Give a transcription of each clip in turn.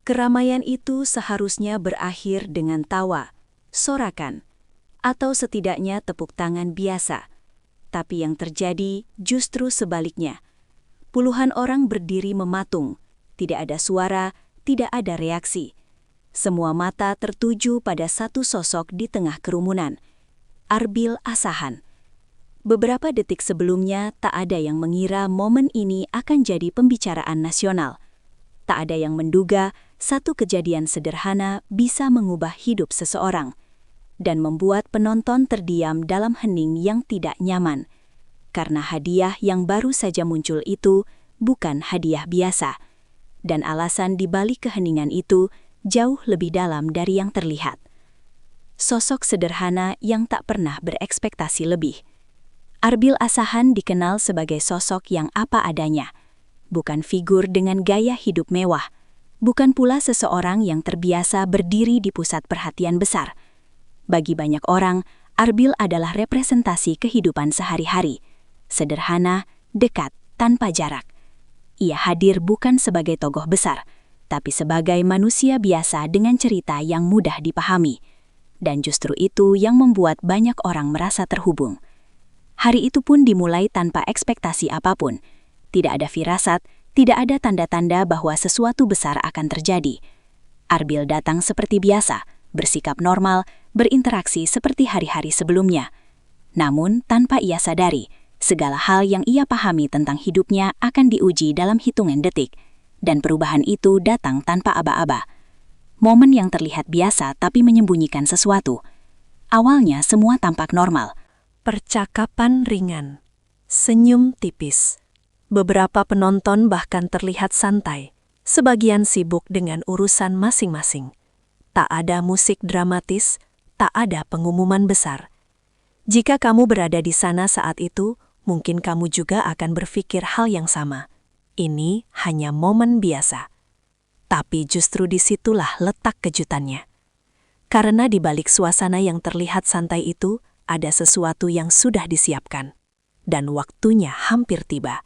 Keramaian itu seharusnya berakhir dengan tawa, sorakan, atau setidaknya tepuk tangan biasa. Tapi yang terjadi justru sebaliknya. Puluhan orang berdiri mematung, tidak ada suara, tidak ada reaksi. Semua mata tertuju pada satu sosok di tengah kerumunan, Arbil Asahan. Beberapa detik sebelumnya tak ada yang mengira momen ini akan jadi pembicaraan nasional. Tak ada yang menduga satu kejadian sederhana bisa mengubah hidup seseorang dan membuat penonton terdiam dalam hening yang tidak nyaman. Karena hadiah yang baru saja muncul itu bukan hadiah biasa. Dan alasan di balik keheningan itu jauh lebih dalam dari yang terlihat. Sosok sederhana yang tak pernah berekspektasi lebih. Arbil Asahan dikenal sebagai sosok yang apa adanya. Bukan figur dengan gaya hidup mewah. Bukan pula seseorang yang terbiasa berdiri di pusat perhatian besar. Bagi banyak orang, Arbil adalah representasi kehidupan sehari-hari. Sederhana, dekat, tanpa jarak. Ia hadir bukan sebagai tokoh besar, tapi sebagai manusia biasa dengan cerita yang mudah dipahami. Dan justru itu yang membuat banyak orang merasa terhubung. Hari itu pun dimulai tanpa ekspektasi apapun. Tidak ada firasat, tidak ada tanda-tanda bahwa sesuatu besar akan terjadi. Arbil datang seperti biasa, bersikap normal, berinteraksi seperti hari-hari sebelumnya. Namun, tanpa ia sadari, segala hal yang ia pahami tentang hidupnya akan diuji dalam hitungan detik, dan perubahan itu datang tanpa aba-aba. Momen yang terlihat biasa tapi menyembunyikan sesuatu. Awalnya semua tampak normal. Percakapan ringan, senyum tipis. Beberapa penonton bahkan terlihat santai, sebagian sibuk dengan urusan masing-masing. Tak ada musik dramatis, tak ada pengumuman besar. Jika kamu berada di sana saat itu, mungkin kamu juga akan berpikir hal yang sama. Ini hanya momen biasa. Tapi justru disitulah letak kejutannya. Karena di balik suasana yang terlihat santai itu, ada sesuatu yang sudah disiapkan. Dan waktunya hampir tiba.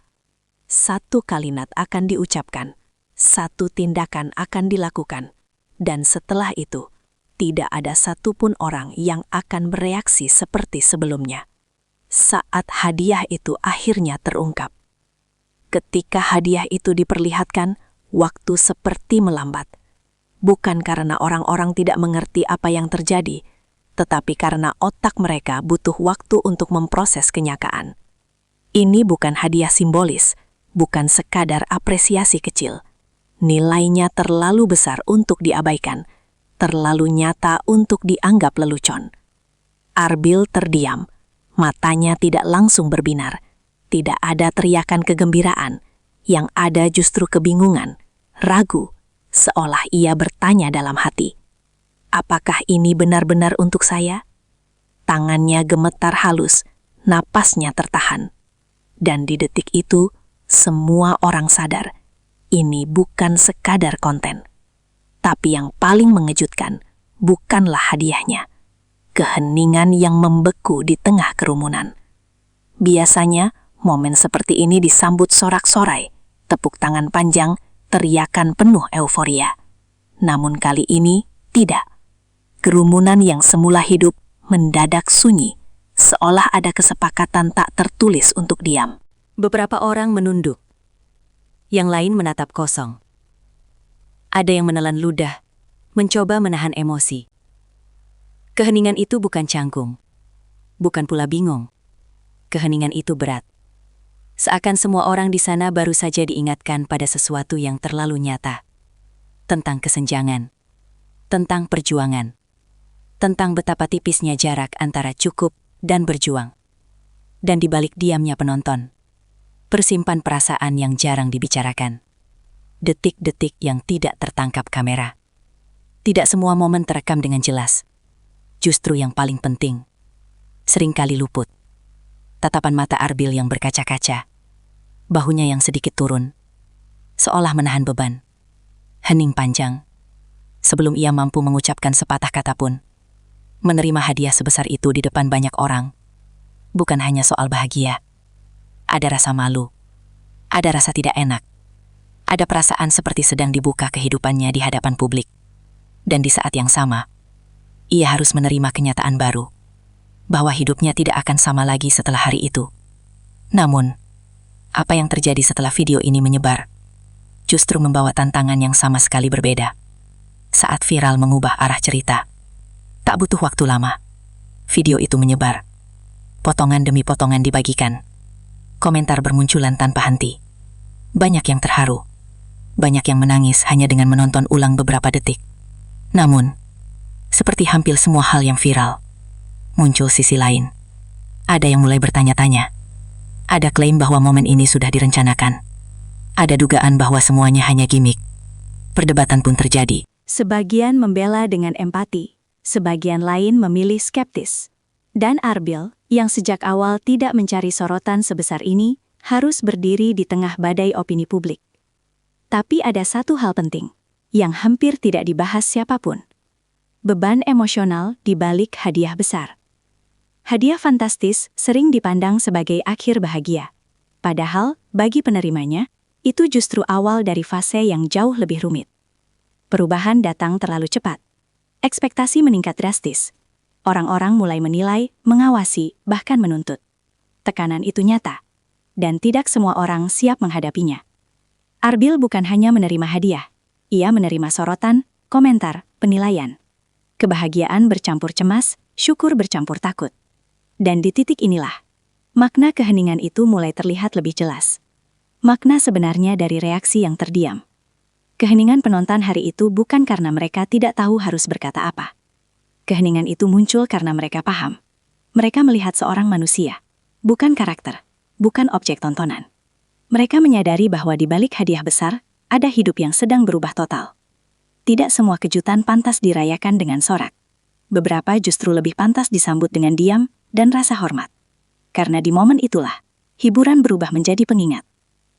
Satu kalimat akan diucapkan, satu tindakan akan dilakukan, dan setelah itu, tidak ada satupun orang yang akan bereaksi seperti sebelumnya. Saat hadiah itu akhirnya terungkap. Ketika hadiah itu diperlihatkan, waktu seperti melambat. Bukan karena orang-orang tidak mengerti apa yang terjadi, tetapi karena otak mereka butuh waktu untuk memproses kenyataan. Ini bukan hadiah simbolis, bukan sekadar apresiasi kecil. Nilainya terlalu besar untuk diabaikan, terlalu nyata untuk dianggap lelucon. Arbil terdiam, matanya tidak langsung berbinar. Tidak ada teriakan kegembiraan, yang ada justru kebingungan, ragu, seolah ia bertanya dalam hati. Apakah ini benar-benar untuk saya? Tangannya gemetar halus, napasnya tertahan. Dan di detik itu, semua orang sadar, ini bukan sekadar konten. Tapi yang paling mengejutkan, bukanlah hadiahnya. Keheningan yang membeku di tengah kerumunan. Biasanya, momen seperti ini disambut sorak-sorai, tepuk tangan panjang, teriakan penuh euforia. Namun kali ini, tidak. Kerumunan yang semula hidup mendadak sunyi, seolah ada kesepakatan tak tertulis untuk diam. Beberapa orang menunduk. Yang lain menatap kosong. Ada yang menelan ludah, mencoba menahan emosi. Keheningan itu bukan canggung, bukan pula bingung. Keheningan itu berat. Seakan semua orang di sana baru saja diingatkan pada sesuatu yang terlalu nyata. Tentang kesenjangan, tentang perjuangan, tentang betapa tipisnya jarak antara cukup dan berjuang. Dan di balik diamnya penonton, persimpan perasaan yang jarang dibicarakan. Detik-detik yang tidak tertangkap kamera. Tidak semua momen terekam dengan jelas. Justru yang paling penting, seringkali luput. Tatapan mata Arbil yang berkaca-kaca, bahunya yang sedikit turun, seolah menahan beban. Hening panjang, sebelum ia mampu mengucapkan sepatah kata pun. Menerima hadiah sebesar itu di depan banyak orang, bukan hanya soal bahagia. Ada rasa malu, ada rasa tidak enak, Ada perasaan seperti sedang dibuka kehidupannya di hadapan publik. Dan di saat yang sama, ia harus menerima kenyataan baru, bahwa hidupnya tidak akan sama lagi setelah hari itu. Namun, apa yang terjadi setelah video ini menyebar, justru membawa tantangan yang sama sekali berbeda. Saat viral mengubah arah cerita, tak butuh waktu lama, video itu menyebar. Potongan demi potongan dibagikan. Komentar bermunculan tanpa henti. Banyak yang terharu. Banyak yang menangis hanya dengan menonton ulang beberapa detik. Namun, seperti hampir semua hal yang viral, muncul sisi lain. Ada yang mulai bertanya-tanya. Ada klaim bahwa momen ini sudah direncanakan. Ada dugaan bahwa semuanya hanya gimmick. Perdebatan pun terjadi. Sebagian membela dengan empati, sebagian lain memilih skeptis. Dan Arbil, yang sejak awal tidak mencari sorotan sebesar ini, harus berdiri di tengah badai opini publik. Tapi ada satu hal penting, yang hampir tidak dibahas siapapun. Beban emosional di balik hadiah besar. Hadiah fantastis sering dipandang sebagai akhir bahagia. Padahal, bagi penerimanya, itu justru awal dari fase yang jauh lebih rumit. Perubahan datang terlalu cepat. Ekspektasi meningkat drastis. Orang-orang mulai menilai, mengawasi, bahkan menuntut. Tekanan itu nyata, dan tidak semua orang siap menghadapinya. Arbil bukan hanya menerima hadiah, ia menerima sorotan, komentar, penilaian. Kebahagiaan bercampur cemas, syukur bercampur takut. Dan di titik inilah, makna keheningan itu mulai terlihat lebih jelas. Makna sebenarnya dari reaksi yang terdiam. Keheningan penonton hari itu bukan karena mereka tidak tahu harus berkata apa. Keheningan itu muncul karena mereka paham. Mereka melihat seorang manusia, bukan karakter, bukan objek tontonan. Mereka menyadari bahwa di balik hadiah besar, ada hidup yang sedang berubah total. Tidak semua kejutan pantas dirayakan dengan sorak. Beberapa justru lebih pantas disambut dengan diam dan rasa hormat. Karena di momen itulah, hiburan berubah menjadi pengingat.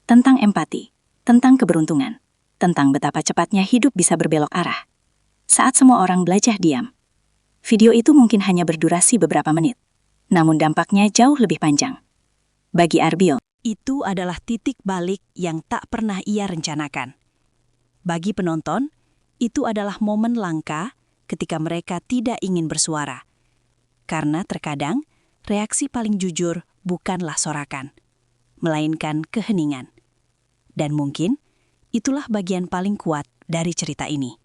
Tentang empati, tentang keberuntungan, tentang betapa cepatnya hidup bisa berbelok arah. Saat semua orang belajar diam, video itu mungkin hanya berdurasi beberapa menit. Namun dampaknya jauh lebih panjang. Bagi Arbil, itu adalah titik balik yang tak pernah ia rencanakan. Bagi penonton, itu adalah momen langka ketika mereka tidak ingin bersuara. Karena terkadang, reaksi paling jujur bukanlah sorakan, melainkan keheningan. Dan mungkin, itulah bagian paling kuat dari cerita ini.